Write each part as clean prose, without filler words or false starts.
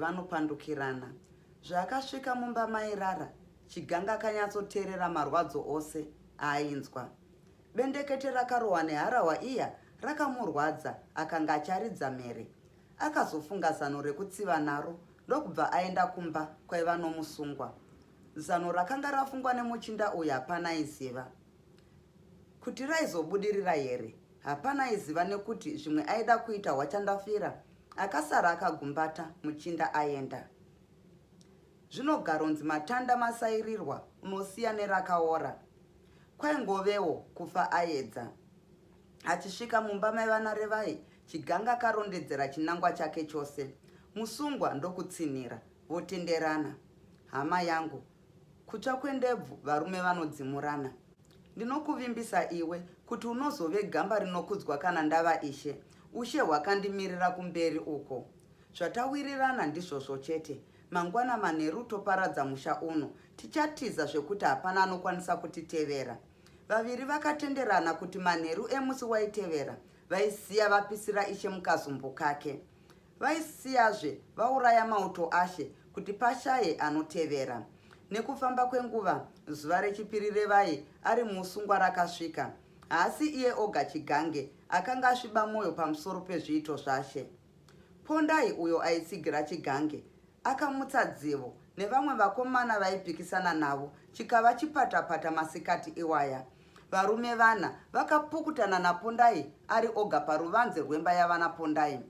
zvevanopandukirana. Zvakasvika mumba mairara, Chiganga akanyatsoteerera marwadzo ose aainzwa. Bendekete rakarohwa neharahwa iya rakamurwadza, akanga acharidza mhere. Akazofunga zano rekutsiva naro, ndokubva aenda kumba kwaiva nomusungwa. Zano rakanga rafungwa nemuchinda uyu hapana aiziva kuti raizobudirira here. Hapana aiziva nekuti zvimwe aida kuita hwachandafira. Akasara akagumbata muchinda aenda. Zvino Garonzi matanda masairirwa, unosiya nerakaora. Kwaingovewo kufa aedza. Achisvika mumba maiva naRevai, Chiganga akarondedzera chinangwa chake chose. Musungwa ndokutsinhira, votenderana. Hama yangu, kutsva kwendebvu varume vanodzimurana. Ndinokuvimbisa iwe kuti unozove gamba rinokudzwa kana ndava ishe. Ushe hwakandimirira kumberi uko. Zvatawirirana ndizvozvo chete. Mangwana manheru toparadza musha uno. Tichatiza zvekuti hapana anokwanisa kutitevera. Vaviri vakatenderana kuti manheru emusi waitevera vaisiya vapisira ishe mukazumbu kake. Vaisiyazve vauraya mauto ashe kuti pashaye anotevera. Nekufamba kwenguva, zuva rechipiri Revai ari musungwa rakasvika. Asi iye oga Chigange akanga asviba mwoyo pamusoro pezviito zvashe. Pondai uyo aitsigira Chigange akamutsa dzivo nevamwe vakomana vaipikisana navo, chikava chipatapata masikati iwaya. Varume vana vakapukutana naPondai ari oga paruvanze rwemba yavana Pondai.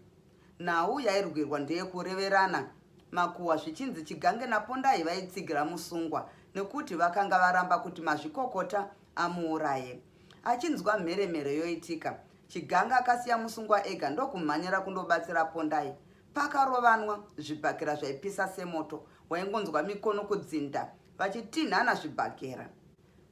Nhau yairwirwa ndeyekureverana. Makuhwa zvichinzi Chigange naPondai vaitsigira musungwa nekuti vakanga varamba kuti mazvikokota amuuraye. Achinzwa mheremhere yoitika, Chiganga akasiya musungwa ega ndokumhanyira kundobatsira Pondai. Pakarovanwa zvibhakera zvaipisa semoto, waingonzwa mikono kudzinda vachitinhana zvibhakera.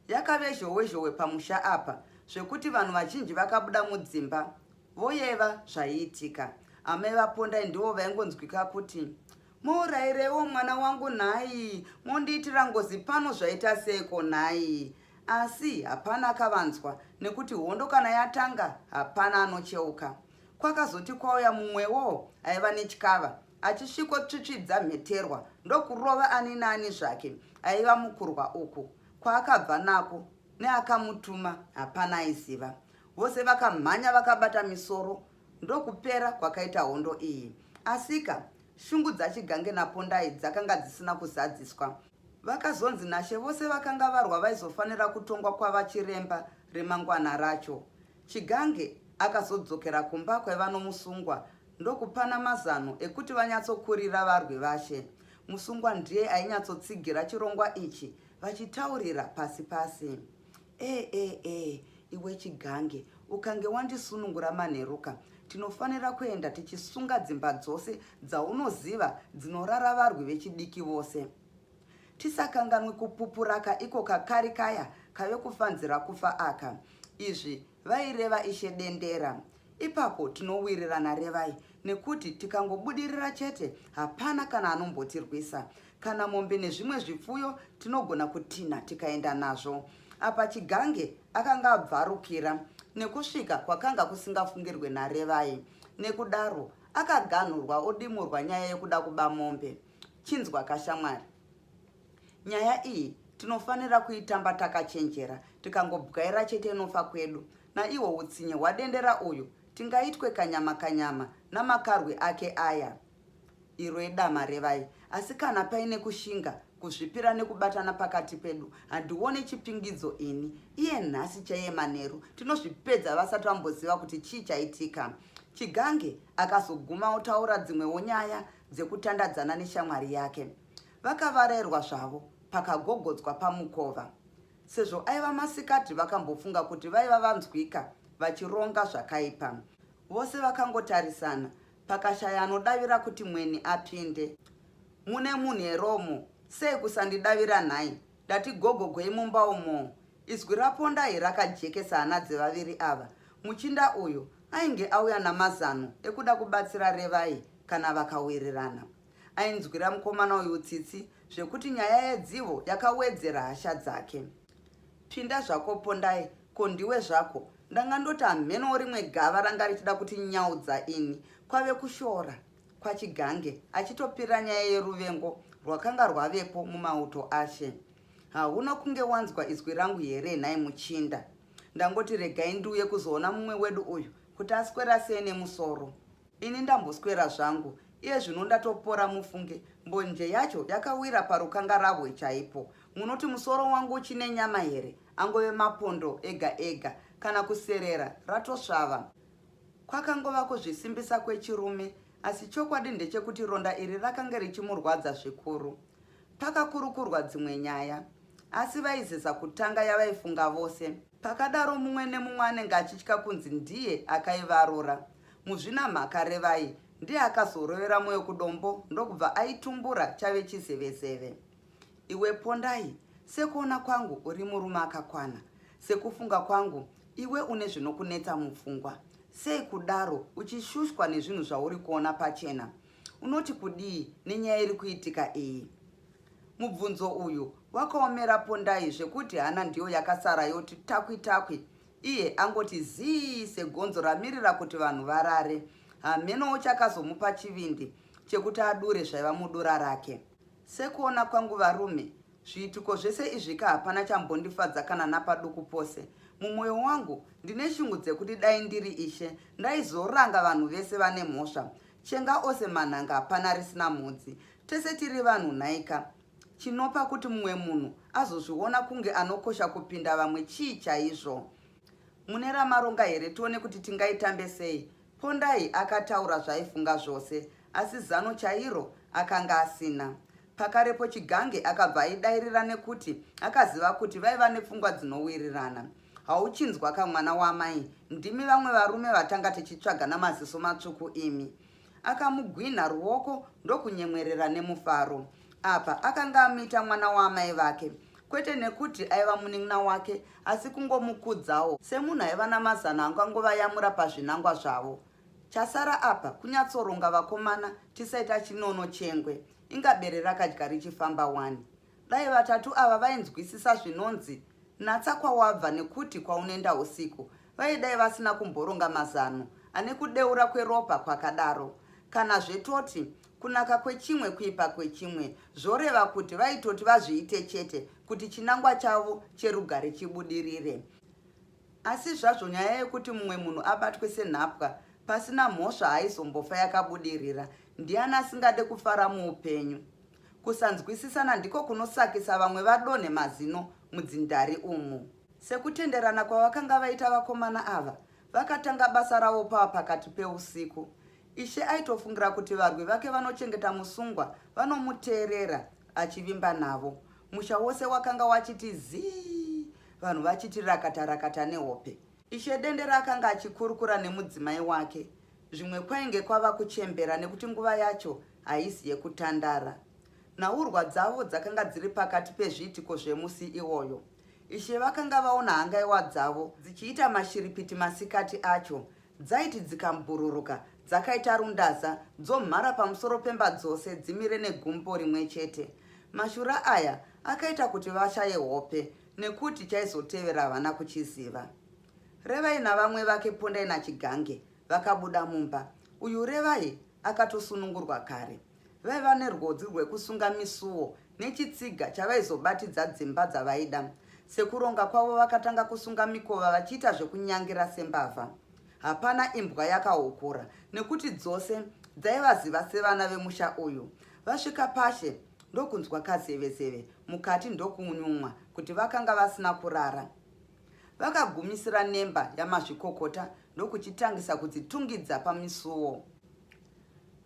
Yakave zhowe pamusha apa, zvekuti vanhu vazhinji vakabuda mudzimba voyeva zvaiitika. Amai vaPondai ndivo vaingonzwika kuti, "Muurayirewo mwana wangu nhai, mondiitira ngozi pano zvaita seiko nhai." Asi hapana akavanzwa nekuti hondo kana yatanga hapana anocheuka. Kwakazoti kwauya mumwewo aiva netyava, achisvikotsvitsvidza mheterwa ndokurova ani naani zvake aiva mukurwa uku. Kwaakabva nako neakamutuma hapana aiziva. Vose vakamhanya vakabata misoro, ndokupera kwakaita hondo iyi. Asika shungu dzaChigange naPondai dzakanga dzisina kuzadziswa. Vakazonzi nashe vose vakanga varwa vaizofanira kutongwa kwavachiremba remangwana racho. Chigange akazodzokera kumba kwaiva nomusungwa ndokupana mazano ekuti vanyatsokurira varwi vashe. Musungwa ndiye ainyatsotsigira chirongwa ichi vachitaurira pasi pasi. Iwe Chigange, ukange wandisunungura manheruka, tinofanira kuenda tichisunga dzimba dzose dzaunoziva dzinorara varwi vechidiki vose. Tisakanganwe kupupuraka iko kakari kaya kave kufanzira kufa aka. Izvi vaireva ishe Dendera. Ipapo tinowirirana Revai, nekuti tikangobudirira chete hapana kana anombotirwisa. Kana mombe nezvimwe zvipfuyo tinogona kutinha tikaenda nazvo. Apa Chigange akanga abvarukira nekusvika kwakanga kusingafungirwe naRevai. Nekudaro akaganhurwa odimurwa nyaya yekuda kuba mombe. Chinzwa kashamwari, nyaya iyi tinofanira kuitamba takachenjera, tikangobwaira chete inofa kwedu. Naiwo utsinye hwaDendera uyu tingaitwe kanyama namakarwi ake aya. Irwe dama Revai, asi kana paine kushinga, kuzvipira nekubatana pakati pedu, handione chipingidzo ini. Iye nhasi chaiye manheru tinozvipedza vasati vamboziva kuti chii chaitika. Chigange akazoguma otaura dzimwewo nyaya dzekutandadzana neshamwari yake. Vakavarayirwa zvavo pakagogodzwa pamukova. Sezvo aiva masikati vakambofunga kuti vaiva vanzwika vachironga zvakaipa. Vose vakangotarisana, pakashaya anodavira kuti mweni apinde. Mune munhu heromo, sei kusandidavira nhai? Ndatigogogwei mumba umo. Izwi raPondai rakajekesa hana dzevaviri ava. Muchinda uyu ainge auya namazano ekuda kubatsira Revai kana vakawirirana. Ainzwira mukomana uyu tsitsi zvekuti nyaya yedzivo yakawedzera hasha dzake. Pinda zvako Pondai, ko ndiwe zvako. Ndanga ndoti hamheno rimwe gava ranga richida kuti nyaudza ini. Kwave kushora. kwaChigange achitopira nyaya yeruvengo rwakanga rwavepo mumauto ashe. Hauna kunge wanzwa izwi rangu here nhai muchinda? Ndangoti regai ndiuye kuzoona mumwe wedu uyu kuti aswera sei nemusoro. Ini ndamboswera zvangu, iye zvino ndatopora mufunge. Mbonje yacho yakawira parukanga rabwe chaipo. Munoti musoro wangu uchine nyama here? Angove mapondo ega ega, kana kuserera ratosvava. Kwakangova kuzvisimbisa kwechirume, asi chokwadi ndechekuti ronda iri rakanga richimurwadza zvikuru. Pakakurukurwa dzimwe nyaya, asi vaizeza kutanga yavaifunga vose. Pakadaro mumwe nemumwe anenge achitya kunzi ndiye akaivarura. Muzvinamhaka Revai ndiye akazorovera mwoyo kudombo ndokubva aitumbura chave chizevezeve. Iwe Pondai, sekuona kwangu uri murume akakwana. Sekufunga kwangu iwe une zvinokunetsa mupfungwa. Sei kudaro uchishushwa nezvinhu zvauri kuona pachena? Unoti kudii nenyaya iri kuitika iyi? Mubvunzo uyu wakaomera Pondai zvekuti hana ndiyo yakasara yoti takwi takwi. Iye angoti zii segonzo ramirira kuti vanhu varare. Hamenowo chakazomupa chivindi chekuti adure zvaiva mudura rake. Sekuona kwangu varume, zviitiko zvese izvika hapana chambondifadza kana napaduku pose. Mumwoyo wangu ndine shungu dzekuti dai ndiri Ishe ndaizoranga vanhu vese vane mhosva. Chenga ose manhanga hapana risina mhodzi. Tese tiri vanhu nhaika. Chinopa kuti mumwe munhu azozviona kunge anokosha kupinda vamwe chii chaizvo. Mune ramaronga here tione kuti tingaitambe sei? Pondai akataura zvaifunga zvose, asi zano chairo akanga asina. Pakarepo Chigange akabva aidairira nekuti akaziva kuti vaiva nepfungwa dzinowirirana. Hauchinzwa kamwana wamai, ndimi vamwe varume vatanga tichitsvaga namaziso matsvuku imi. Akamugwinha ruoko ndokunyemwerera nemufaro. Apa akanga amita mwana wamai vake, kwete nekuti aiva munin'ina wake, asi kungomukudzawo semunhu aiva namazano angangova yamura pazvinangwa zvavo. Chasara apa kunyatsoronga vakomana tisaita chinono chengwe, inga bere rakadya richifamba wani. Dai vatatu ava vainzwisisa zvinonzi natsa kwawabva nekuti kwaunenda usiku, vaidai vasina kumboronga mazano ane kudeura kweropa kwakadaro. Kana zvetoti kunaka kwechimwe kuipa kwechimwe, zvoreva kuti vaitoti vazviite chete kuti chinangwa chavo cherugare chibudirire. Asi zvazvo nyaya yekuti mumwe munhu abatwe senhapwa pasina mhosva aizombofa yakabudirira, ndiani asingade kufara muupenyu? Kusanzwisisana ndiko kunosakisa vamwe vadonhe mazino mudzindari umu. Sekutenderana kwavakanga vaita vakomana ava, vakatanga basa ravo pakati peusiku. Ishe aitofungira kuti varwi vake vanochengeta musungwa vanomuteerera achivimba navo. Musha wose wakanga wachiti zii, vanhu vachiti rakata rakata nehope. Ishe dendera akanga achikurukura nemudzimai wake. Zvimwe kwainge kwava kuchembera nekuti nguva yacho haisi yekutandara. Nhaurwa dzavo dzakanga dziri pakati pezviitiko zvemusi iwoyo. Ishe vakanga vaona hangaiwa dzavo dzichiita mashiripiti masikati acho. Dzaiti dzikambururuka dzakaita rundaza, dzomhara pamusoro pemba dzose dzimire negumbo rimwe chete. Mashura aya akaita kuti vashaye hope nekuti chaizotevera havana kuchiziva. Revai navamwe vake Pondai naChigange vakabuda mumba. Uyu Revai akatosunungurwa kare. Vaiva nerwodzi rwekusunga misuwo nechitsiga chavaizobatidza dzimba dzavaida. Sekuronga kwavo vakatanga kusunga mikova vachiita zvekunyangira sembavha. Hapana imbwa yakahukura nekuti dzose dzaivaziva sevana vemusha uyu. Vasvika pashe ndokunzwa kazevezeve, mukati ndokunyumwa kuti vakanga vasina kurara. Vakagumisira nemba yamazvikokota ndokuchitangisa kudzitungidza pamisuwo.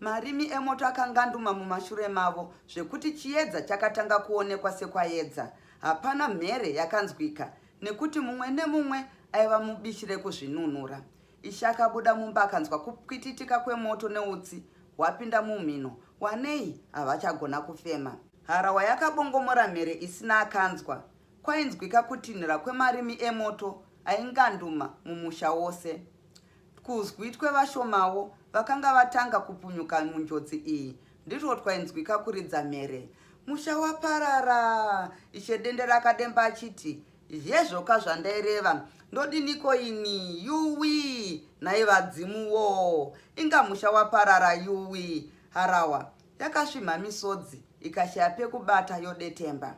Marimi emoto akanganduma mumashure mavo zvekuti chiedza chakatanga kuonekwa sekwaedza. Hapana mhere yakanzwika nekuti mumwe nemumwe aiva mubishi rekuzvinunura. Ishe akabuda mumba akanzwa kupwititika kwemoto neutsi hwapinda mumhino. Wanei havachagona kufema. Harawa yakabongomora mhere isina akanzwa. Kwainzwika kutinhira kwemarimi emoto ainganduma mumusha wose. Kuzwi kwevashomawo vakanga vatanga kupunyuka munjodzi iyi ndizvo twainzwika kuridza mhere. Musha waparara. Ishe dendera akademba achiti, zvezvoka zvandaireva ndodiniko ini yuwi, nhai vadzimuwo, inga musha waparara yuwi. Harawa yakasvimha misodzi ikashaya pekubata yodetemba.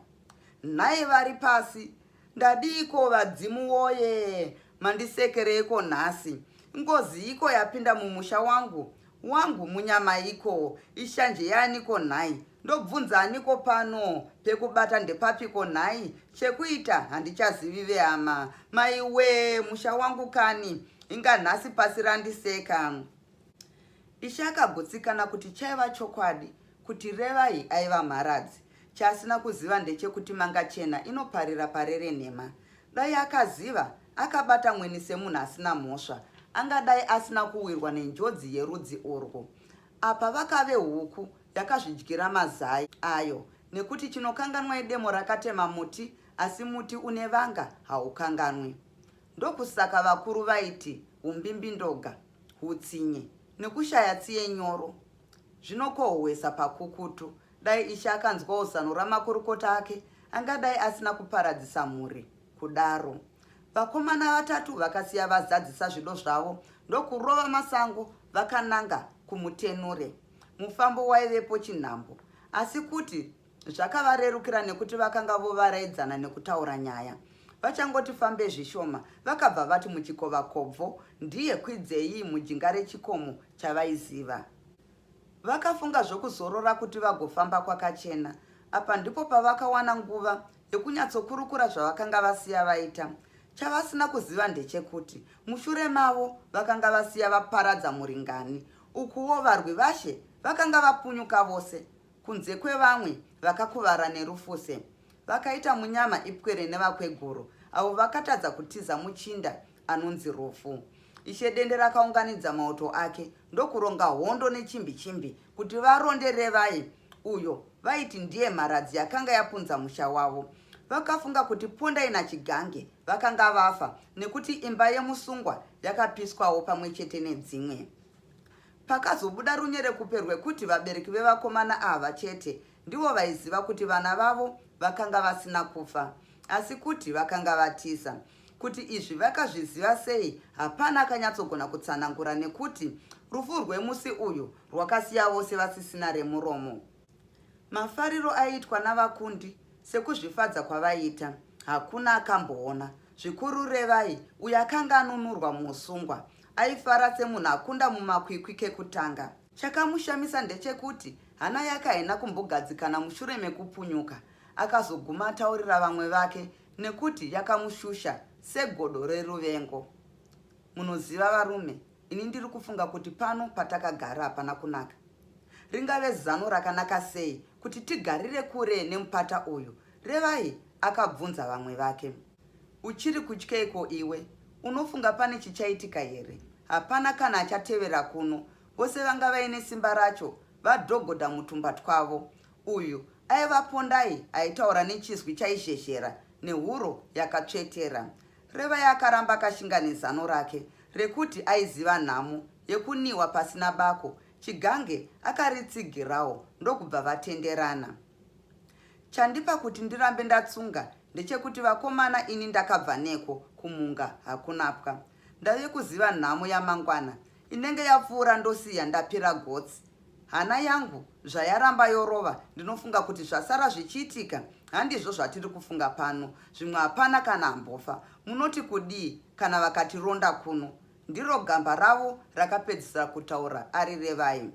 Nhai vari pasi, ndadiko vadzimu woye, mandisekereiko nhasi? Ngozi iko yapinda mumusha wangu munyama iko, ishanje yaniko nhai? Ndobvunzaniko pano, pekubata ndepapiko nhai? Chekuita handichazivive hama. Maiwe, musha wangu kani, inga nhasi pasi randiseka. Ishe akagutsikana kuti chaiva chokwadi, kuti Revai aiva mharadzi. Chaasina kuziva ndechekuti manga chena inoparira parere nhema. Dai akaziva, akabata mweni semunhu asina mhosva, angadai asina kuwirwa nenjodzi yerudzi urwu. Apa vakave huku yakazvidyira mazai ayo, nekuti chinokanganwa idemo rakatema muti, asi muti une vanga haukanganwi. Ndokusaka vakuru vaiti umbimbi ndoga, hutsinye, nekushaya tsiye nyoro zvinokohwesa pakukutu. Dai Ishe akanzwawo zano ramakurukota ake, angadai asina kuparadzisa mhuri. Kudaro vakomana vatatu vakasiya vazadzisa zvido zvavo ndokurova masango vakananga kumutenure. Mufambo waivepo chinhambo, asi kuti zvakavarerukira nekuti vakanga vovaraidzana nekutaura nyaya. Vachangoti fambe zvishoma, vakabva vati muchikova kobvo ndiye kwidzei mujinga rechikomo chavaiziva. Vakafunga zvokuzorora kuti vagofamba kwakachena. Apa ndipo pavakawana nguva yekunyatsokurukura zvavakanga vasiya vaita. Chavasina kuziva ndechekuti mushure mavo vakanga vasiya vaparadza muringani. Ukuwo varwi vashe vakanga vapunyuka vose, kunze kwevamwe vakakuvara nerufuse. Vakaita munyama ipwere nevakweguru, avo vakatadza kutiza muchinda anonzi Rufu. Ishe Dende rakaunganidza mauto ake ndokuronga hondo nechimbi-chimbi kuti varonde Revai, uyo vaiti ndiye mharadzi yakanga yapunza musha wavo. Vakafunga kuti Pondai naChigange vakanga vafa, nekuti imba yemusungwa yakapiswawo pamwe chete nedzimwe. Pakazobuda runyerekupe rwekuti vabereki vevakomana ava chete ndivo vaiziva kuti vana vavo vakanga vasina kufa, asi kuti vakanga vatiza. Kuti izvi vakazviziva sei hapana akanyatsogona kutsanangura, nekuti rufu rwemusi uyu rwakasiya vose vasisina remuromo. Mafariro aiitwa navakundi sekuzvifadza kwavaiita hakuna akamboona. Zvikuru Revai, uyo akanga anunurwa muusungwa, aifara semunhu akunda mumakwikwi kekutanga. Chakamushamisa ndechekuti hana yake haina kumbogadzikana mushure mekupunyuka. Akazoguma ataurira vamwe vake nekuti yakamushusha segodo reruvengo. Munoziva varume, ini ndiri kufunga kuti pano patakagara hapana kunaka. Ringave zano rakanaka sei kuti tigarire kure nemupata uyu? Revai akabvunza vamwe vake. Uchiri kutyeiko iwe? Unofunga pane chichaitika here? Hapana kana achatevera kuno. Vose vanga vaine simba racho, vadhogodha mutumba twavo. Uyu aiva Pondai aitaura nechizwi chaizhezhera nehuro yakatsvetera. Revai akaramba akashinga nezano rake rekuti aiziva nhamo yekuniwa pasina bako. Chigange akaritsigirawo ndokubva vatenderana. Chandipa kuti ndirambe ndatsunga ndechekuti vakomana ini ndakabva neko kumunga hakunapwa. Ndave kuziva nhamo yamangwana inenge yapfuura ndosiya ndapira gotsi. Hana yangu zvayaramba yorova, ndinofunga kuti zvasara zvichiitika handizvo zvatiri kufunga pano. Zvimwe hapana kana ambofa. Munoti kudii kana vakatironda kuno? Ndiro gamba ravo rakapedzisira kutaura ari Revai.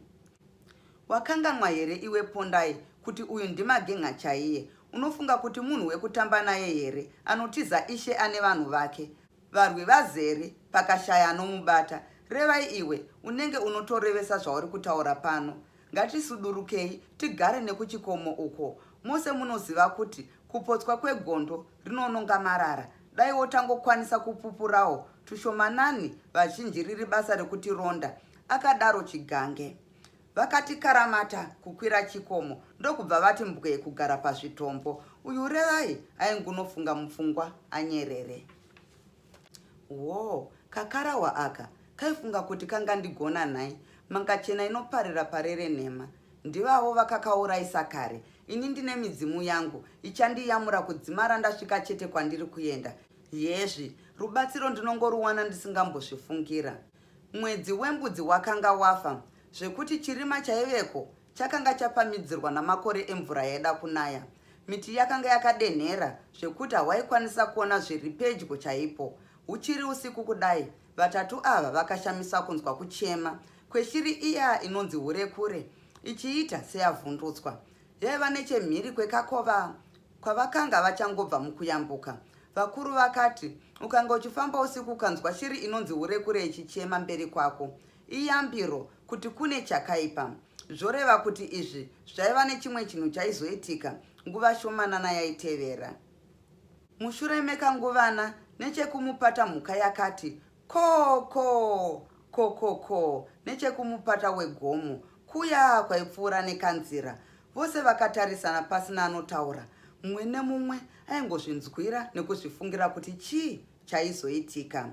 Wakanganwa here iwe Pondai kuti uyu ndimagenga chaiye? Unofunga kuti munhu wekutamba naye here, anotiza Ishe ane vanhu vake? Varwi vazere pakashaya anomubata. Revai iwe unenge unotorevesa zvauri kutaura pano. Ngatisudurukei tigare nekuchikomo uko. Mose munoziva kuti kupotswa kwegondo rinononga marara. Dai wotangokwanisa kupupurawo tushomanani, vazhinji riri basa rekutironda. Akadaro Chigange. Vakati karamata kukwira chikomo ndokubva vati mbwe kugara pazvitombo. Uyu Revai aingunofunga mupfungwa anyerere. Wo, kakarawa aka kaifunga kuti kanga ndigona nhai. Manga chena inoparira parere nhema. Ndivavo vakakauraisa kare. Ini ndine midzimu yangu ichandiyamura kudzimara ndasvika chete kwandiri kuenda. Yezvi rubatsiro ndinongoruwana ndisingambozvifungira. Mwedzi wembudzi wakanga wafa. zvekuti chirima chaiveko chakanga chapamidzirwa namakore emvura yaida kunaya. Miti yakanga yakadenhera zvekuti hawaikwanisa kuona zviri pedyo chaipo. Uchiri usiku kudai, vatatu ava vakashamisa kunzwa kuchema kweshiri iya inonzi hurekure ichiita seyavhundutswa. Yaiva nechemhiri kwekakova kwavakanga vachangobva mukuyambuka. Vakuru vakati, ukanga uchifamba usiku ukanzwa shiri inonzi hurekure ichichema mberi kwako, iyambiro kuti kune chakaipa. Zvoreva kuti izvi zvaiva nechimwe chinhu chaizoitika nguva shomanana yaitevera. Mushure mekanguvana, nechekumupata mhuka yakati koko kokoko nechekumupata wegomo kuya kwaipfuura nekanzira. Vose vakatarisana pasina anotaura. Mumwe nemumwe aingozvinzwira nekuzvifungira kuti chii chaizoitika.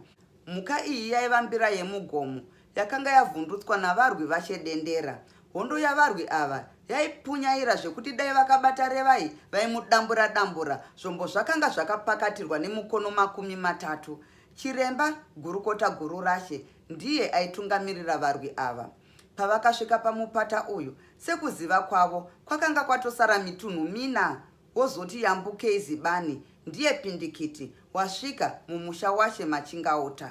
Mhuka iyi yaivambira yemugomo yakanga yavhundutswa navarwi vashedendera. Hondo yavarwi ava yaipunyaira zvekuti dai vakabata Revai vaimudambura-dambura. Zvombo zvakanga zvakapakatirwa nemukono 30. Chiremba gurukota guru rashe ndiye aitungamirira varwi ava. Pavakasvika pamupata uyu, sekuziva kwavo kwakanga kwatosara mitunhu 4. Wozoti yambukei Zibani ndiye pindikiti wasvika mumusha washe Machingaota.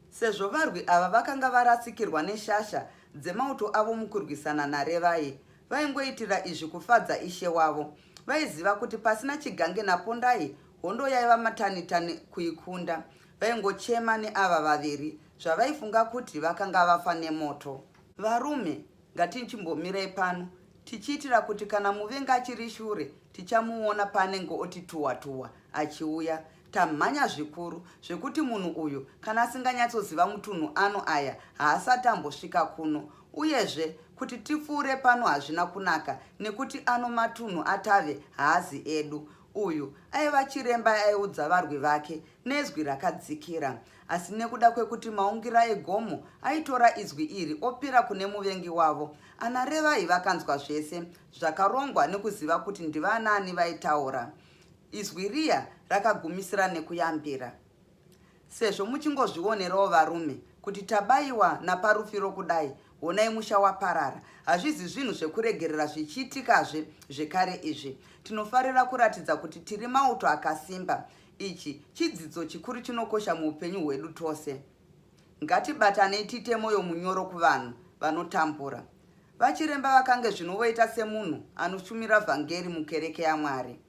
Sezvo varwi ava vakanga varasikirwa neshasha dzemauto avo mukurwisana naRevai, vaingoitira izvi kufadza ishe wavo. Vaiziva kuti pasina chigange napondai hondo yaiva matani-tani kuikunda. Vaingochema neava vaviri zvavaifunga kuti vakanga vafa nemoto. Varume, ngatichimbomirai pano tichiitira kuti kana muvengi achiri shure tichamuona paanenge otituwa-tuwa achiuya. Tamhanya zvikuru zvekuti munhu uyu kana asinganyatsoziva mutunhu ano aya haasati ambosvika kuno. Uyezve kuti tipfuure pano hazvina kunaka nekuti ano matunhu atave haazi edu. Uyu aiva chiremba aiudza varwi vake nezwi rakadzikira. Asi nekuda kwekuti maungira egomo aitora izwi iri opira kune muvengi wavo, ana Revai vakanzwa zvese zvakarongwa nekuziva kuti ndivanani vaitaura. Izwi riya rakagumisira nekuyambira. Sezvo muchingozvionerawo varume kuti tabayiwa naparufiro kudai, honai musha waparara. Hazvizi zvinhu zvekuregerera zvichiitikazve zvekare izvi. Tinofarira kuratidza kuti tiri mauto akasimba. Ichi chidzidzo chikuru chinokosha muupenyu hwedu tose. Ngatibatanei tiite moyo munyoro kuvanhu vanotambura. Vachiremba vakange zvino voita semunhu anoshumira vhangeri mukereke yaMwari.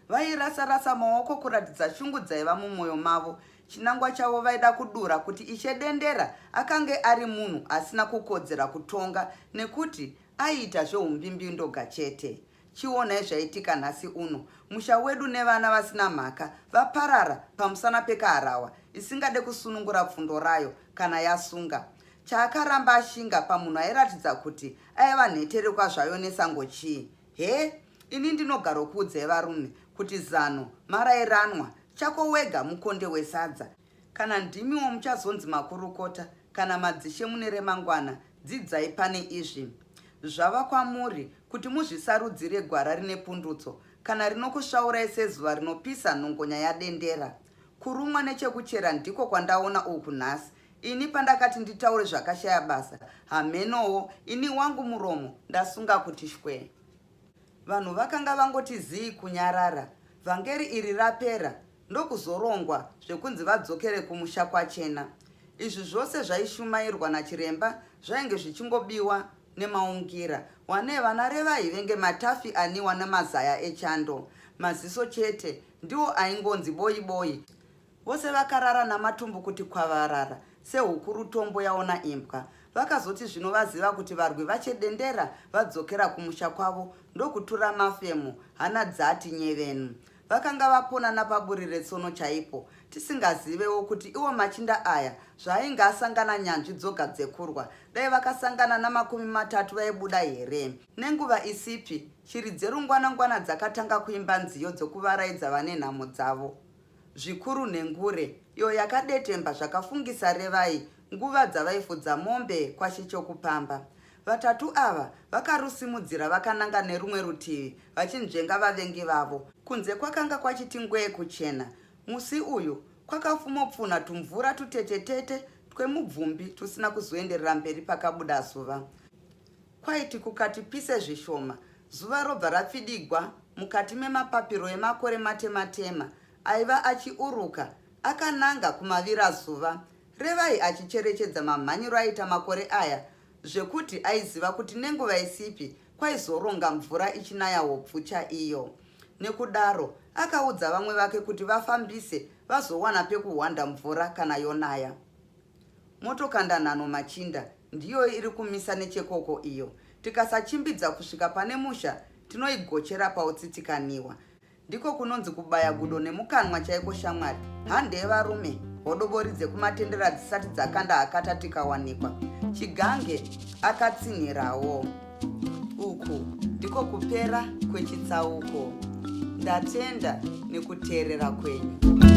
Vairasa-rasa maoko kuratidza shungu dzaiva mumwoyo mavo. Chinangwa chavo vaida kudura kuti Ishe Dendera akange ari munhu asina kukodzera kutonga nekuti aiita zveumbimbi ndoga chete. Chionai zvaitika nhasi uno. Musha wedu nevana vasina mhaka vaparara pamusana pekaharawa isingade kusunungura pfundo rayo kana yasunga. Chaakaramba ashinga pamunhu airatidza kuti aiva nhetere kwazvayo nesango chii. He, ini ndinogara kuudzai varume kuti zano marairanwa chako wega mukonde wesadza. Kana ndimiwo muchazonzi makurukota kana madzishe mune remangwana, dzidzai pane izvi. Zvava kwamuri kuti muzvisarudzire gwara rine pundutso kana rinokusvaurai sezuva rinopisa nhongonya yadendera. Kurumwa nechekuchera ndiko kwandaona uku nhasi. Ini pandakati nditaure zvakashaya basa, hamenowo ini wangu muromo ndasunga kuti shwe. Vanhu vakanga vangoti zii kunyarara. Vhangeri iri rapera ndokuzorongwa zvekunzi vadzokere kumusha kwachena. Izvi zvose zvaishumairwa nachiremba zvainge zvichingobiwa nemaungira. Wane vana Revai venge matafi aniwa nemazaya echando. Maziso chete ndiwo aingonzi boyi-boyi. Vose vakarara namatumbu kuti kwavarara sehuku tombo yaona imbwa. Vakazoti zvino vaziva kuti varwi vachedendera vadzokera kumusha kwavo ndokutura mafemo hana dzati nyevenu. Vakanga vapona napaburi retsono chaipo, tisingazivewo kuti iwo machinda aya zvainge asangana nyanzvi dzoga dzekurwa dai vakasangana na 30 vaibuda here. Nenguva isipi shiri dzerungwana-ngwana dzakatanga kuimba nziyo dzokuvaraidza vane nhamo dzavo. Zvikuru nengure iyo yakadetemba zvakafungisa Revai nguva dzavaifudza mombe kwashichokupamba. Vatatu ava vakarusimudzira vakananga nerumwe rutivi vachinzvenga vavengi vavo. Kunze kwakanga kwachiti ngwee kuchena. Musi uyu kwakafumopfunha tumvura tutete-tete twemubvumbi tusina kuzoenderera mberi pakabuda zuva. kwaiti kukati pise zvishoma, zuva robva rapfidigwa. Mukati memapapiro emakore matema-tema aiva achiuruka, akananga kumavira zuva. Revai achicherechedza mamhanyiro aita makore aya, zvekuti aiziva kuti nenguva isipi kwaizoronga mvura ichinaya hobvu chaiyo. Nekudaro akaudza vamwe vake kuti vafambise vazowana pekuhwanda mvura kana yonaya. Motokanda nhano Machinda ndiyo iri kumisa nechekoko iyo. Tikasachimbidza kusvika pane musha tinoigochera pautsitikaniwa. Ndiko kunonzi kubaya gudo nemukanwa chaiko shamwari. Hande yevarume hodoboridze kumatendera dzisati dzakanda akata tikawanikwa. Chigange akatsinhirawo. Uku ndiko kupera kwechitsauko. Ndatenda nekuteerera kwenyu.